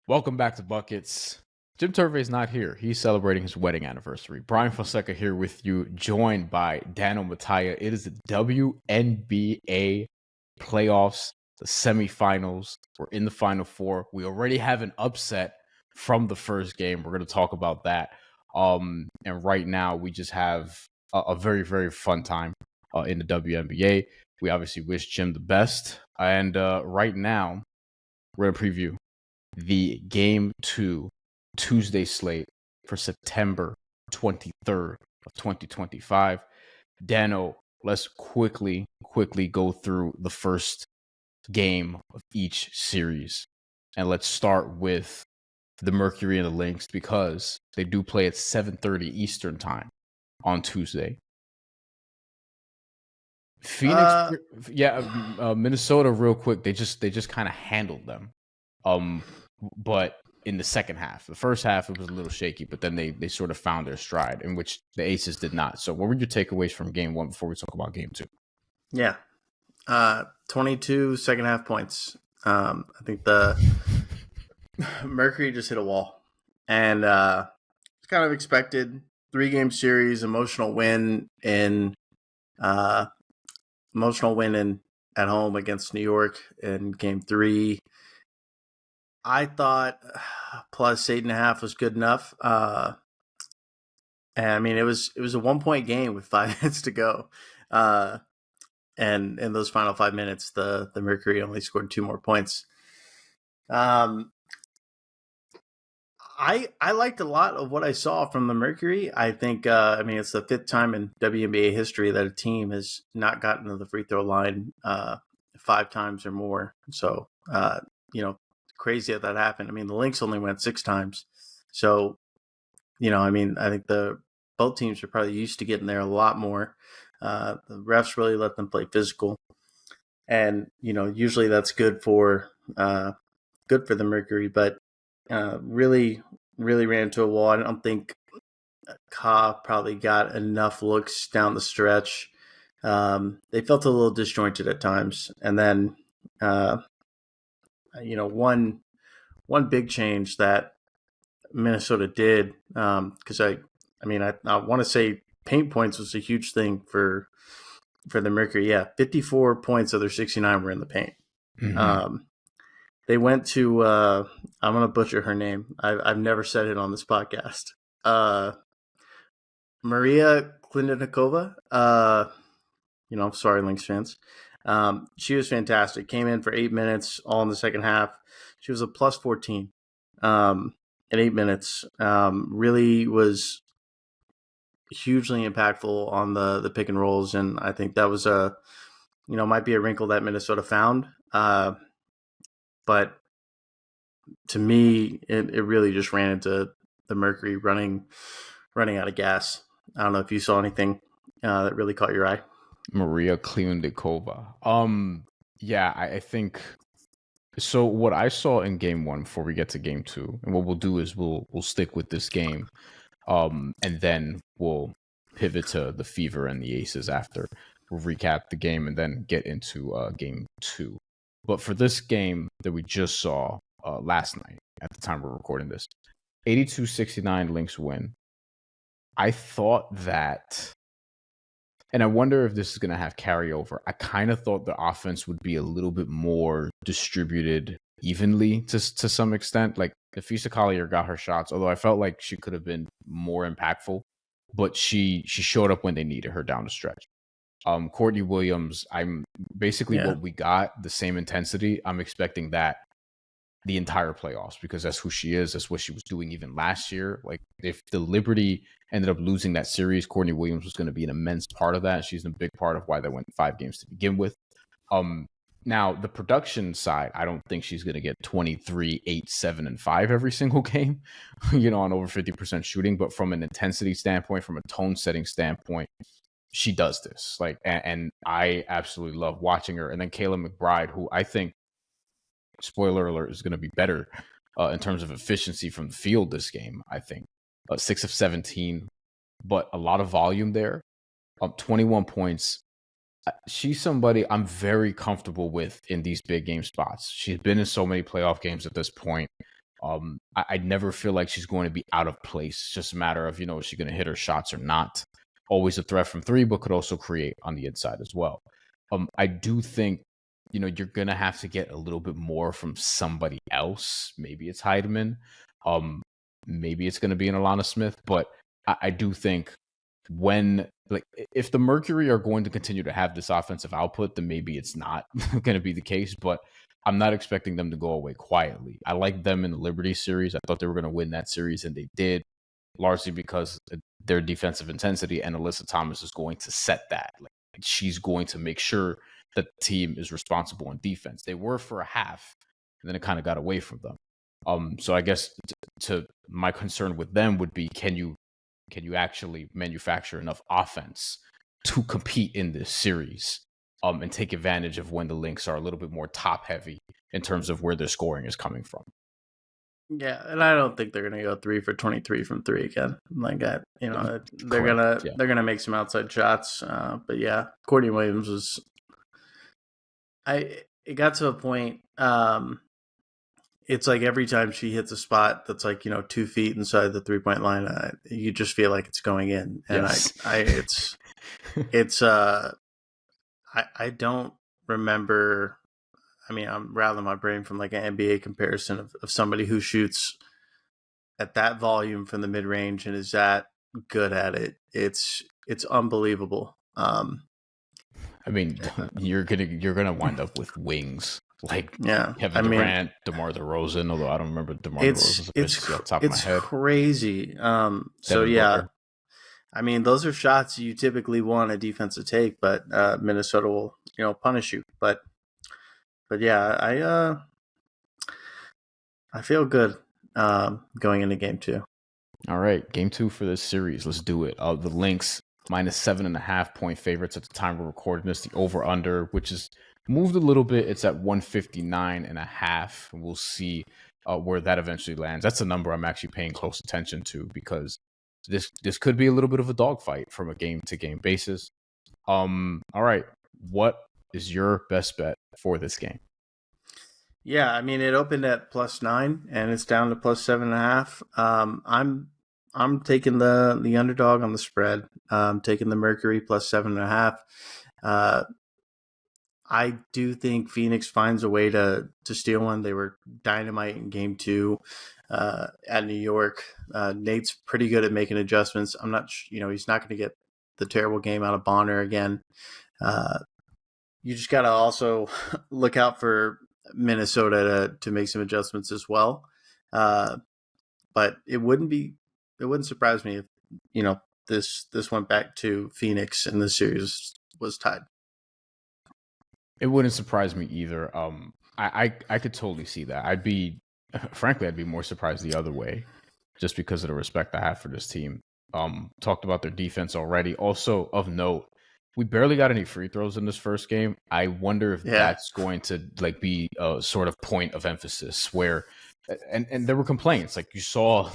Welcome back to Buckets. Jim Turvey is not here. He's celebrating his wedding anniversary. Bryan Fonseca here with you, joined by Dano, Mataya. It is the WNBA playoffs, the semifinals. We're in the Final Four. We already have an upset from the first game. We're going to talk about that. And right now, we just have a very, very fun time in the WNBA. We obviously wish Jim the best. And right now, we're going to preview the Game 2 Tuesday slate for September 23rd of 2025. Dano, let's quickly go through the first game of each series. And let's start with the Mercury and the Lynx because they do play at 7:30 Eastern time on Tuesday. Phoenix, Minnesota, real quick. They just kind of handled them. But in the second half, the first half, it was a little shaky, but then they sort of found their stride, in which the Aces did not. So what were your takeaways from game one before we talk about game two? Yeah. 22 second half points. I think the Mercury just hit a wall, and it's kind of expected. 3-game series, emotional win at home against New York in game 3. I thought plus 8.5 was good enough. And I mean, it was a 1-point game with 5 minutes to go. And in those final 5 minutes, the Mercury only scored 2 more points. I liked a lot of what I saw from the Mercury. I think, it's the 5th time in WNBA history that a team has not gotten to the free throw line 5 times or more. So, crazy that happened. I mean, the Lynx only went 6 times. So, I think both teams are probably used to getting there a lot more. The refs really let them play physical. And, usually that's good for the Mercury, but really ran into a wall. I don't think Ka probably got enough looks down the stretch. They felt a little disjointed at times. And then, one big change that Minnesota did, because I want to say paint points was a huge thing for the Mercury. Yeah, 54 points of their 69 were in the paint. Mm-hmm. They went to I'm going to butcher her name. I've never said it on this podcast. Maria Klindenikova. I'm sorry, Lynx fans. She was fantastic. Came in for 8 minutes, all in the second half. She was a plus 14 in 8 minutes. Really was hugely impactful on the pick and rolls, and I think that was might be a wrinkle that Minnesota found. But to me, it really just ran into the Mercury running out of gas. I don't know if you saw anything that really caught your eye. Maria Klindenikova. I think so. What I saw in game 1 before we get to game 2, and what we'll do is we'll stick with this game, and then we'll pivot to the Fever and the Aces after. We'll recap the game and then get into game 2. But for this game that we just saw last night, at the time we're recording this, 82-69 Lynx win. I thought that, and I wonder if this is going to have carryover. I kind of thought the offense would be a little bit more distributed evenly to some extent. Like, Afisa Collier got her shots, although I felt like she could have been more impactful, but she showed up when they needed her down the stretch. Courtney Williams, I'm basically what we got, the same intensity. I'm expecting that the entire playoffs, because that's who she is. That's what she was doing even last year. Like, if the Liberty ended up losing that series, Courtney Williams was going to be an immense part of that. She's a big part of why they went 5 games to begin with. Now, the production side, I don't think she's going to get 23, 8, 7, and 5 every single game, on over 50% shooting. But from an intensity standpoint, from a tone setting standpoint, she does this. And I absolutely love watching her. And then Kayla McBride, who I think, spoiler alert, is going to be better in terms of efficiency from the field this game, I think. 6 of 17, but a lot of volume there. 21 points. She's somebody I'm very comfortable with in these big game spots. She's been in so many playoff games at this point. I never feel like she's going to be out of place. It's just a matter of, is she going to hit her shots or not? Always a threat from three, but could also create on the inside as well. I do think, you're going to have to get a little bit more from somebody else. Maybe it's Heidemann. Maybe it's going to be an Alana Smith, but I do think if the Mercury are going to continue to have this offensive output, then maybe it's not going to be the case, but I'm not expecting them to go away quietly. I like them in the Liberty series. I thought they were going to win that series, and they did, largely because their defensive intensity, and Alyssa Thomas is going to set that. Like, she's going to make sure that the team is responsible in defense. They were for a half, and then it kind of got away from them. So I guess to my concern with them would be, can you actually manufacture enough offense to compete in this series, and take advantage of when the Lynx are a little bit more top heavy in terms of where their scoring is coming from? Yeah, and I don't think they're gonna go 3 for 23 from three again. Like that, they're Correct. they're gonna make some outside shots. But yeah, Courtney Williams was. It got to a point. It's like every time she hits a spot that's like 2 feet inside the 3-point line, you just feel like it's going in, and Yes. I don't remember. I mean, I'm rattling my brain from like an NBA comparison of somebody who shoots at that volume from the mid range and is that good at it. It's unbelievable. I mean, you're gonna wind up with wings like Kevin I Durant, DeMar DeRozan. Although I don't remember DeMar DeRozan's efficiency off the top of my head. It's crazy. So yeah, Booker. I mean, those are shots you typically want a defense to take, but Minnesota will punish you. But yeah, I feel good going into game 2. All right, game 2 for this series. Let's do it. The Lynx -7.5 point favorites at the time we're recording this. The over under, which is moved a little bit, it's at 159.5. We'll see where that eventually lands. That's a number I'm actually paying close attention to, because this could be a little bit of a dogfight from a game to game basis. All right, what is your best bet for this game? Yeah, I mean, it opened at +9 and it's down to +7.5. I'm taking the underdog on the spread. I'm taking the Mercury +7.5. I do think Phoenix finds a way to steal one. They were dynamite in game 2 at New York. Nate's pretty good at making adjustments. I'm not, he's not going to get the terrible game out of Bonner again. You just got to also look out for Minnesota to make some adjustments as well. But it wouldn't surprise me if this went back to Phoenix and the series was tied. It wouldn't surprise me either. I could totally see that. I'd be more surprised the other way, just because of the respect I have for this team. Talked about their defense already. Also of note, we barely got any free throws in this first game. I wonder if that's going to be a sort of point of emphasis where, and there were complaints. Like you saw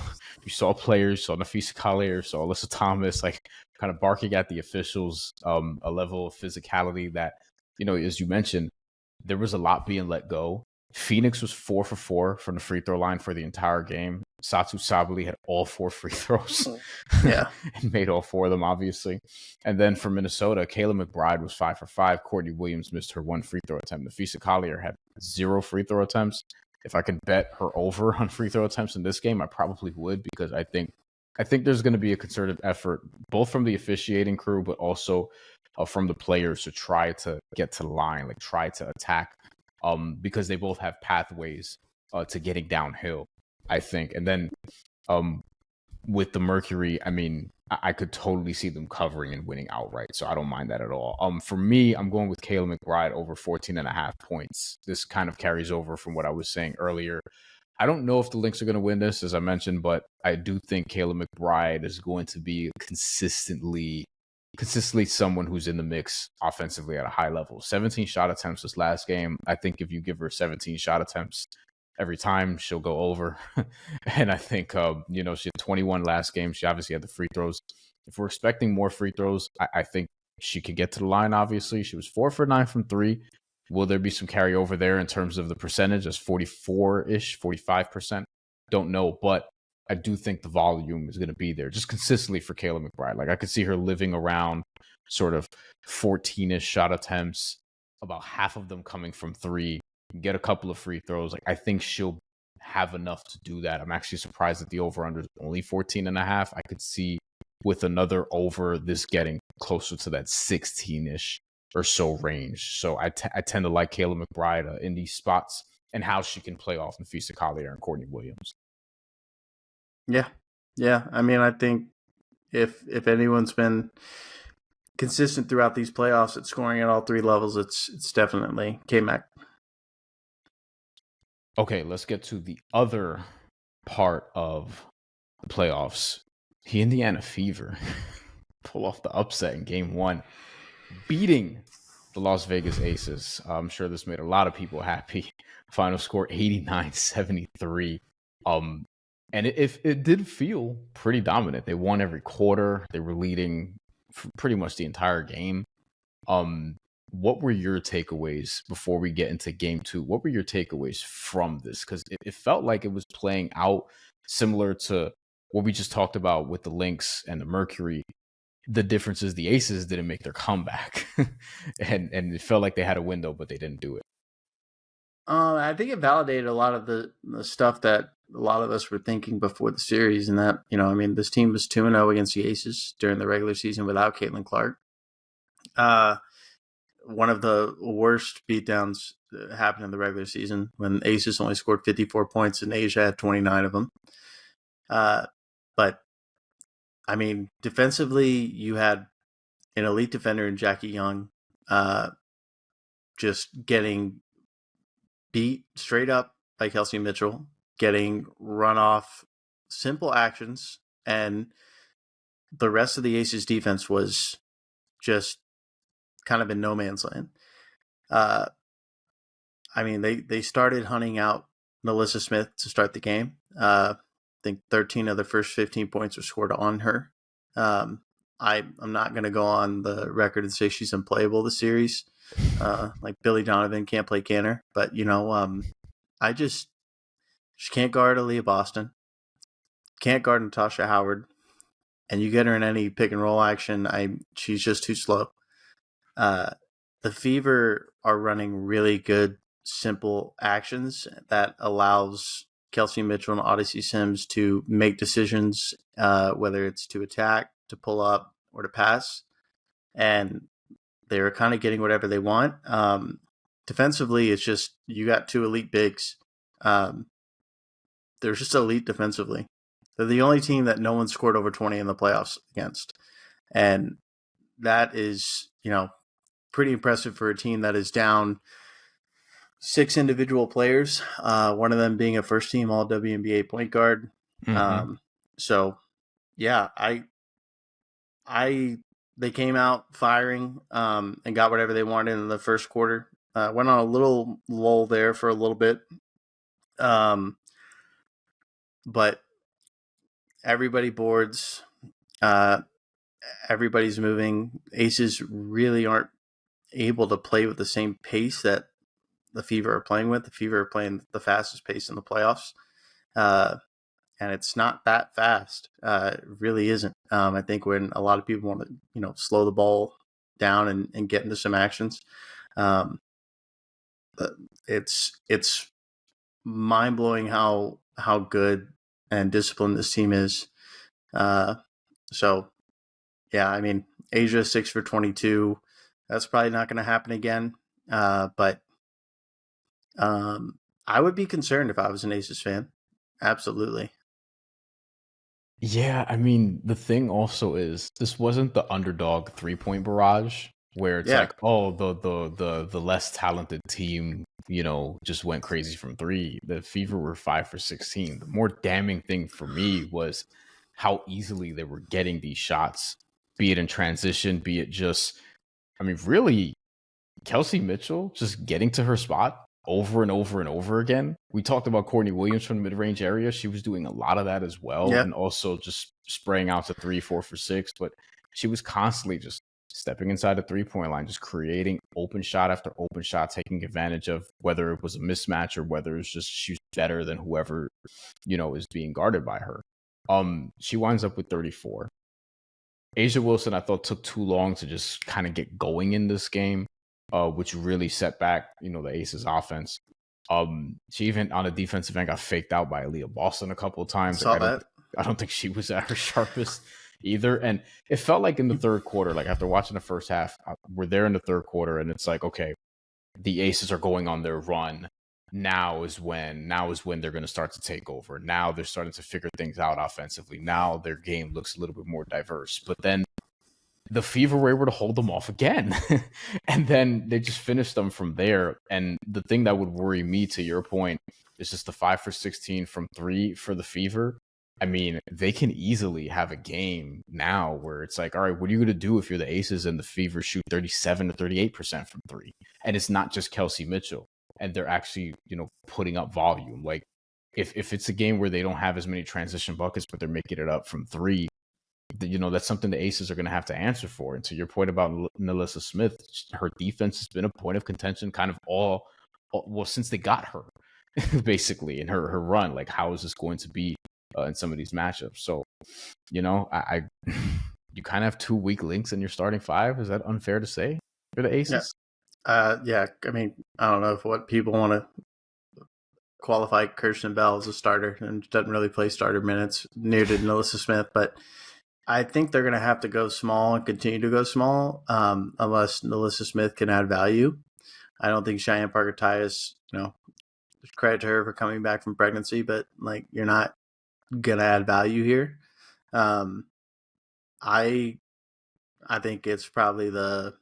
players, saw Nafisa Collier, saw Alyssa Thomas, like kind of barking at the officials, a level of physicality that, as you mentioned, there was a lot being let go. Phoenix was 4 for 4 from the free throw line for the entire game. Satu Sabali had all 4 free throws. Yeah. And made all 4 of them, obviously. And then for Minnesota, Kayla McBride was 5 for 5. Courtney Williams missed her 1 free throw attempt. Nafisa Collier had 0 free throw attempts. If I could bet her over on free throw attempts in this game, I probably would, because I think there's going to be a concerted effort, both from the officiating crew, but also from the players to try to get to the line, like try to attack, because they both have pathways to getting downhill, I think. And then with the Mercury, I mean, I could totally see them covering and winning outright, so I don't mind that at all. For me, I'm going with Kayla McBride over 14.5 points. This kind of carries over from what I was saying earlier. I don't know if the Lynx are going to win this, as I mentioned, but I do think Kayla McBride is going to be consistently someone who's in the mix offensively at a high level. 17 shot attempts this last game. I think if you give her 17 shot attempts every time, she'll go over. And I think, she had 21 last game. She obviously had the free throws. If we're expecting more free throws, I think she could get to the line, obviously. She was 4 for 9 from 3. Will there be some carryover there in terms of the percentage? That's 44-ish, 45%. don't know, but I do think the volume is going to be there just consistently for Kayla McBride. Like I could see her living around sort of 14-ish shot attempts, about half of them coming from three, get a couple of free throws. Like I think she'll have enough to do that. I'm actually surprised that the over-under is only 14.5. I could see with another over this getting closer to that 16-ish or so range. So I tend to like Kayla McBride in these spots and how she can play off Nafisa Collier and Courtney Williams. Yeah. Yeah. I mean, I think if anyone's been consistent throughout these playoffs at scoring at all three levels, it's definitely K-Mac. Okay, let's get to the other part of the playoffs. The Indiana Fever pull off the upset in game one, beating the Las Vegas Aces. I'm sure this made a lot of people happy. Final score 89-73. And it did feel pretty dominant. They won every quarter. They were leading for pretty much the entire game. What were your takeaways before we get into game two? What were your takeaways from this? Because it felt like it was playing out similar to what we just talked about with the Lynx and the Mercury. The difference is the Aces didn't make their comeback, and it felt like they had a window, but they didn't do it. I think it validated a lot of the stuff that a lot of us were thinking before the series, and that, I mean, this team was 2-0 against the Aces during the regular season without Caitlin Clark. One of the worst beatdowns happened in the regular season when Aces only scored 54 points and Asia had 29 of them. But I mean, defensively, you had an elite defender in Jackie Young, just getting beat straight up by Kelsey Mitchell, getting run off simple actions, and the rest of the Aces defense was just kind of in no man's land. I mean, they started hunting out Melissa Smith to start the game. I think 13 of the first 15 points were scored on her. I'm not going to go on the record and say she's unplayable this series. Like Billy Donovan can't play Canner, but she can't guard Aaliyah Boston, can't guard Natasha Howard, and you get her in any pick and roll action, she's just too slow. The Fever are running really good, simple actions that allows Kelsey Mitchell and Odyssey Sims to make decisions, whether it's to attack, to pull up, or to pass. And they're kind of getting whatever they want. Defensively, it's just you got two elite bigs. They're just elite defensively. They're the only team that no one scored over 20 in the playoffs against. And that is, pretty impressive for a team that is down 6 individual players, one of them being a first-team All-WNBA point guard. Mm-hmm. So, yeah, they came out firing and got whatever they wanted in the first quarter. Went on a little lull there for a little bit. But everybody boards. Everybody's moving. Aces really aren't able to play with the same pace that the Fever are playing with. The Fever are playing the fastest pace in the playoffs. And it's not that fast. It really isn't. I think when a lot of people want to, slow the ball down and get into some actions, it's mind blowing how good and disciplined this team is. So, yeah, I mean, Asia 6 for 22. That's probably not going to happen again. But I would be concerned if I was an Aces fan. Absolutely. Yeah, I mean, the thing also is this wasn't the underdog 3-point barrage where it's like, oh, the less talented team, just went crazy from three. The Fever were 5 for 16. The more damning thing for me was how easily they were getting these shots, be it in transition, be it just, I mean, really, Kelsey Mitchell just getting to her spot over and over and over again. We talked about Courtney Williams from the mid-range area. She was doing a lot of that as well. And also just spraying out to 3, 4 for 6. But she was constantly just stepping inside the 3-point line, just creating open shot after open shot, taking advantage of whether it was a mismatch or whether it's just she's better than whoever, is being guarded by her. She winds up with 34. Asia Wilson, I thought, took too long to just kind of get going in this game, which really set back, the Aces offense. She even on a defensive end got faked out by Aaliyah Boston a couple of times. Saw that. I don't think she was at her sharpest either. And it felt like in the third quarter, like after watching the first half, we're there in the third quarter, and it's like, okay, the Aces are going on their run. Now is when they're going to start to take over. Now they're starting to figure things out offensively. Now their game looks a little bit more diverse. But then the Fever were able to hold them off again. And then they just finished them from there. And the thing that would worry me, to your point, is just the 5 for 16 from 3 for the Fever. I mean, they can easily have a game now where it's like, all right, what are you going to do if you're the Aces and the Fever shoot 37 to 38% from 3? And it's not just Kelsey Mitchell. And they're actually, putting up volume. Like, if it's a game where they don't have as many transition buckets, but they're making it up from 3, that's something the Aces are going to have to answer for. And to your point about Nalissa Smith, her defense has been a point of contention kind of all since they got her, basically, in her run. Like, how is this going to be in some of these matchups? So, I you kind of have 2 weak links in your starting 5. Is that unfair to say for the Aces? Yeah. I mean, I don't know what people want to qualify Kirsten Bell as a starter, and doesn't really play starter minutes, near to Nalissa Smith, but I think they're going to have to go small and continue to go small, unless Nalissa Smith can add value. I don't think Cheyenne Parker Tyus, credit to her for coming back from pregnancy, but like, you're not going to add value here. I think it's probably the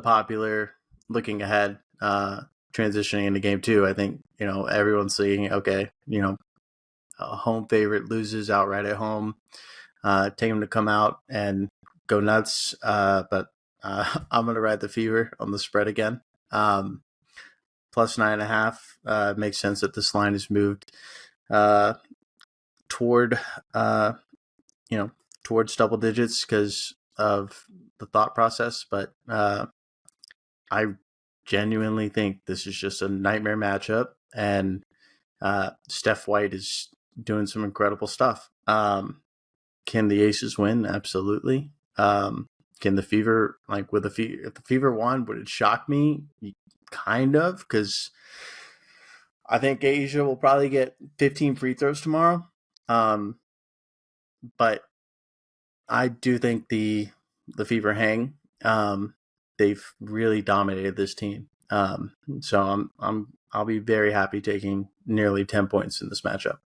popular looking ahead, transitioning into game 2. I think, everyone's seeing, okay, a home favorite loses outright at home. Take them to come out and go nuts. But I'm going to ride the Fever on the spread again. Plus 9.5. Makes sense that this line is moved towards double digits because of the thought process. But I genuinely think this is just a nightmare matchup, and Steph White is doing some incredible stuff. Can the Aces win? Absolutely. Can the Fever, if the Fever won, would it shock me? Kind of, because I think Asia will probably get 15 free throws tomorrow. But I do think the Fever hang. They've really dominated this team. So I'll be very happy taking nearly 10 points in this matchup.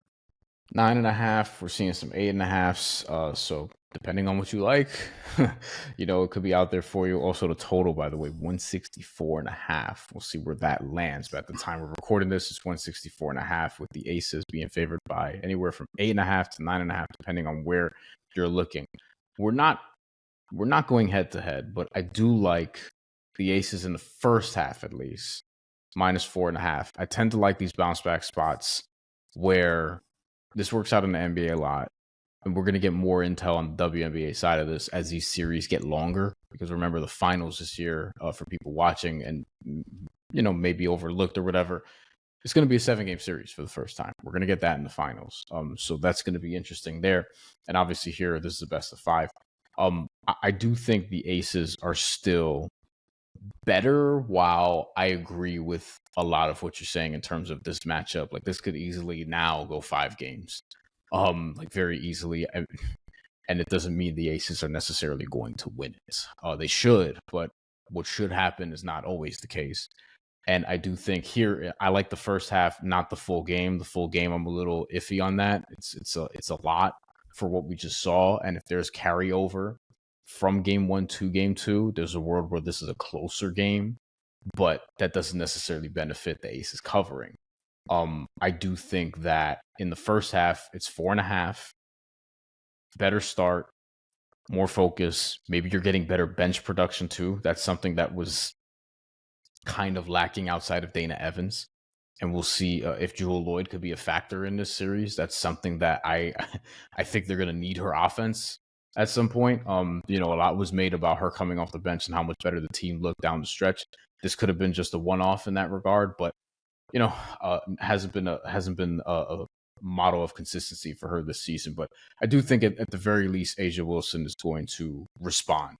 9.5. We're seeing some 8.5s. So depending on what you like, it could be out there for you. Also, the total, by the way, 164.5. We'll see where that lands. But at the time we're recording this, it's 164.5, with the Aces being favored by anywhere from 8.5 to 9.5, depending on where you're looking. We're not going head to head, but I do like the Aces in the first half, at least, -4.5. I tend to like these bounce back spots where this works out in the NBA a lot. And we're going to get more intel on the WNBA side of this as these series get longer. Because remember, the finals this year, for people watching and, maybe overlooked or whatever, it's going to be a 7-game series for the first time. We're going to get that in the finals. So that's going to be interesting there. And obviously here, this is the best of 5. I do think the Aces are still better, while I agree with a lot of what you're saying in terms of this matchup. Like, this could easily now go 5 games, very easily. And it doesn't mean the Aces are necessarily going to win it. They should, but what should happen is not always the case. And I do think here, I like the first half, not the full game. The full game, I'm a little iffy on that. It's a lot for what we just saw. And if there's carryover from game 1 to game 2, there's a world where this is a closer game, but that doesn't necessarily benefit the Aces covering. I do think that in the first half, it's 4.5. Better start, more focus. Maybe you're getting better bench production too. That's something that was kind of lacking outside of Dana Evans. And we'll see if Jewel Lloyd could be a factor in this series. That's something that I think they're going to need her offense at some point. A lot was made about her coming off the bench and how much better the team looked down the stretch. This could have been just a one-off in that regard, but hasn't been a model of consistency for her this season. But I do think at the very least, Asia Wilson is going to respond.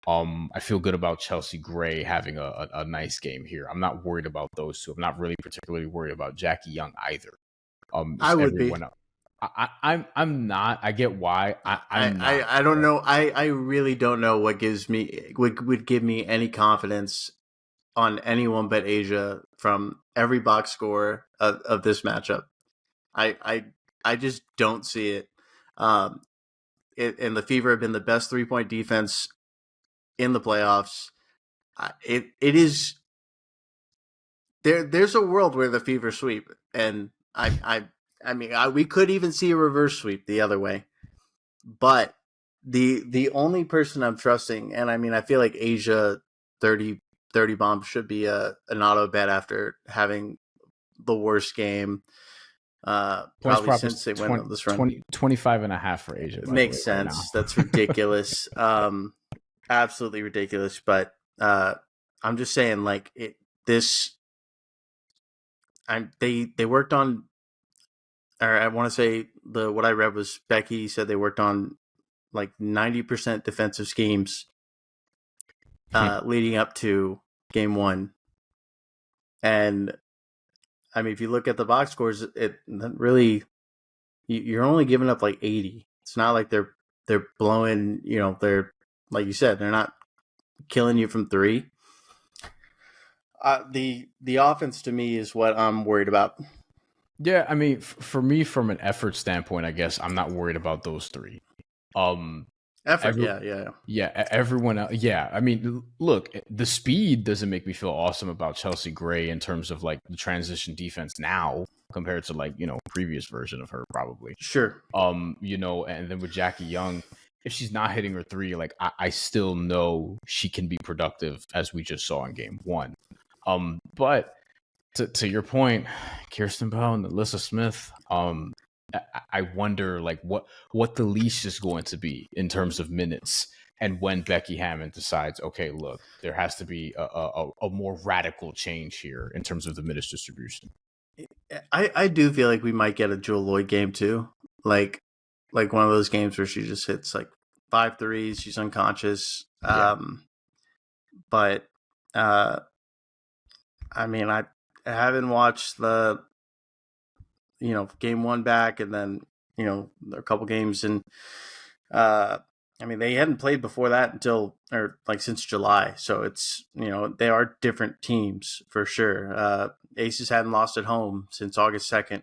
I feel good about Chelsea Gray having a nice game here. I'm not worried about those two. I'm not really particularly worried about Jackie Young either. I would be. Everyone else. I'm not. I get why. I'm not. I don't know. I really don't know what would give me any confidence on anyone but Asia from every box score of this matchup. I just don't see it. And the Fever have been the best 3-point defense in the playoffs. It is there's a world where the Fever sweep, and I mean we could even see a reverse sweep the other way. But the only person I'm trusting, and I mean I feel like Asia 30 bomb should be an auto bet after having the worst game probably since they went on this run. 25.5 for Asia. Makes sense. Right. That's ridiculous. Absolutely ridiculous. But I'm just saying, like they worked on, or I want to say what I read was Becky said they worked on like 90% defensive schemes leading up to game one. And I mean, if you look at the box scores, it really, you're only giving up like 80. It's not like they're blowing, they're, like you said, they're not killing you from three. The offense to me is what I'm worried about. Yeah, I mean, for me, from an effort standpoint, I guess I'm not worried about those three. Effort, yeah. Everyone else, yeah. I mean, look, the speed doesn't make me feel awesome about Chelsea Gray in terms of like the transition defense now compared to like previous version of her probably. Sure. And then with Jackie Young, if she's not hitting her three, like I still know she can be productive as we just saw in game one. But to your point, Kirsten Bell and Alyssa Smith, I wonder like what the leash is going to be in terms of minutes, and when Becky Hammond decides, okay, look, there has to be a more radical change here in terms of the minutes distribution. I do feel like we might get a Jewel Lloyd game too, like one of those games where she just hits like 5 threes, she's unconscious. Yeah. But I mean, I haven't watched the game one back, and then a couple games, and I mean they hadn't played before that since July, so it's they are different teams for sure. Aces hadn't lost at home since August 2nd,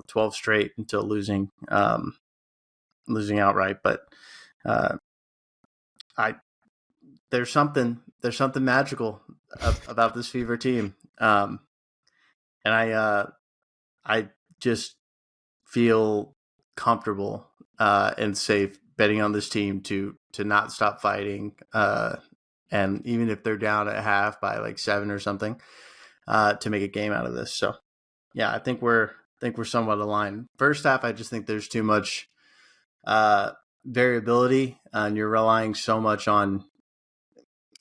12 straight until losing outright. But there's something magical about this Fever team, and I just feel comfortable and safe betting on this team to not stop fighting, and even if they're down at half by like 7 or something, to make a game out of this. So yeah, I think we're somewhat aligned. First half, I just think there's too much variability, and you're relying so much on.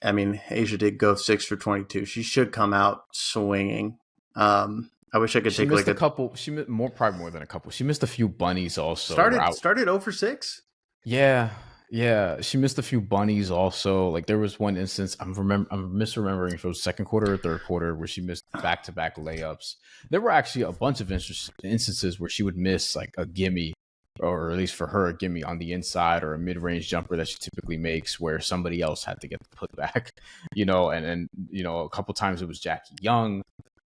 I mean, Asia did go 6 for 22. She should come out swinging. I wish I could take like a couple. She missed probably more than a couple. She missed a few bunnies also. Started 0 for 6. Yeah. She missed a few bunnies also. Like there was one instance I'm misremembering if it was second quarter or third quarter where she missed back-to-back layups. There were actually a bunch of instances where she would miss like a gimme, or at least for her a gimme on the inside, or a mid-range jumper that she typically makes where somebody else had to get the putback. And a couple times it was Jackie Young.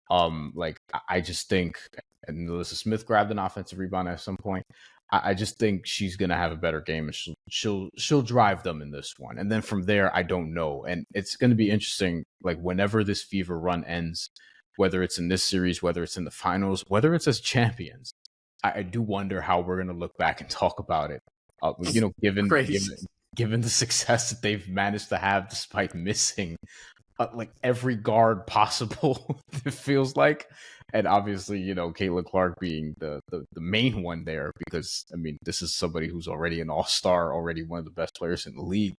I just think, and Alyssa Smith grabbed an offensive rebound at some point. I just think she's gonna have a better game, and she'll drive them in this one. And then from there, I don't know. And it's gonna be interesting, like whenever this Fever run ends, whether it's in this series, whether it's in the finals, whether it's as champions, I do wonder how we're gonna look back and talk about it. Given the success that they've managed to have despite missing like every guard possible. It feels like, and obviously, Caitlin Clark being the main one there, because I mean, this is somebody who's already an all-star, already one of the best players in the league,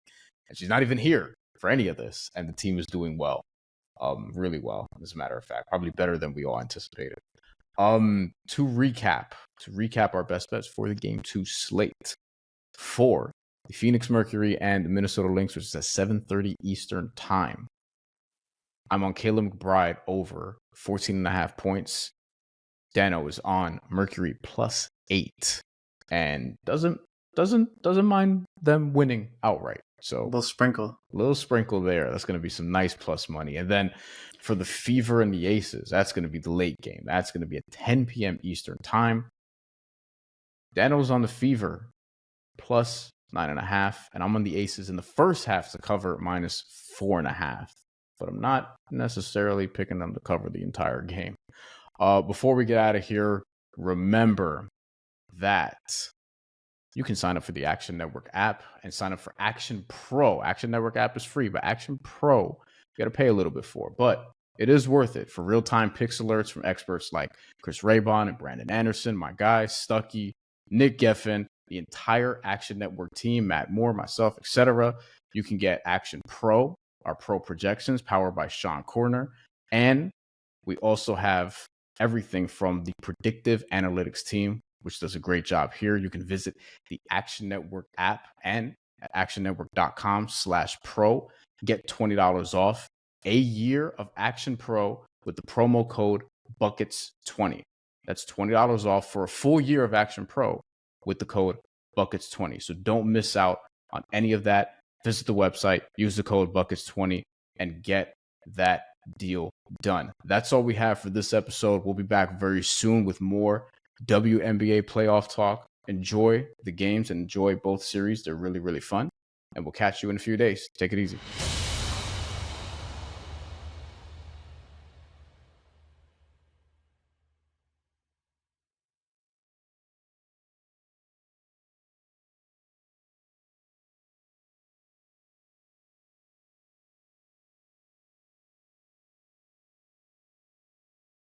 and she's not even here for any of this, and the team is doing well, really well, as a matter of fact, probably better than we all anticipated. To recap our best bets for the game 2 slate for the Phoenix Mercury and the Minnesota Lynx, which is at 7:30 Eastern time. I'm on Caleb McBride over 14.5 points. Dano is on Mercury +8 and doesn't mind them winning outright. So little sprinkle there. That's going to be some nice plus money. And then for the Fever and the Aces, that's going to be the late game. That's going to be at 10 p.m. Eastern time. Dano's on the Fever +9.5, and I'm on the Aces in the first half to cover -4.5. But I'm not necessarily picking them to cover the entire game. Before we get out of here, remember that you can sign up for the Action Network app and sign up for Action Pro. Action Network app is free, but Action Pro, you got to pay a little bit for. But it is worth it for real-time picks alerts from experts like Chris Raybon and Brandon Anderson, my guys, Stuckey, Nick Geffen, the entire Action Network team, Matt Moore, myself, etc. You can get Action Pro, our pro projections powered by Sean Corner. And we also have everything from the predictive analytics team, which does a great job here. You can visit the Action Network app and at actionnetwork.com/pro. Get $20 off a year of Action Pro with the promo code Buckets20. That's $20 off for a full year of Action Pro with the code Buckets20. So don't miss out on any of that. Visit the website, use the code Buckets20, and get that deal done. That's all we have for this episode. We'll be back very soon with more WNBA playoff talk. Enjoy the games and enjoy both series. They're really, really fun. And we'll catch you in a few days. Take it easy.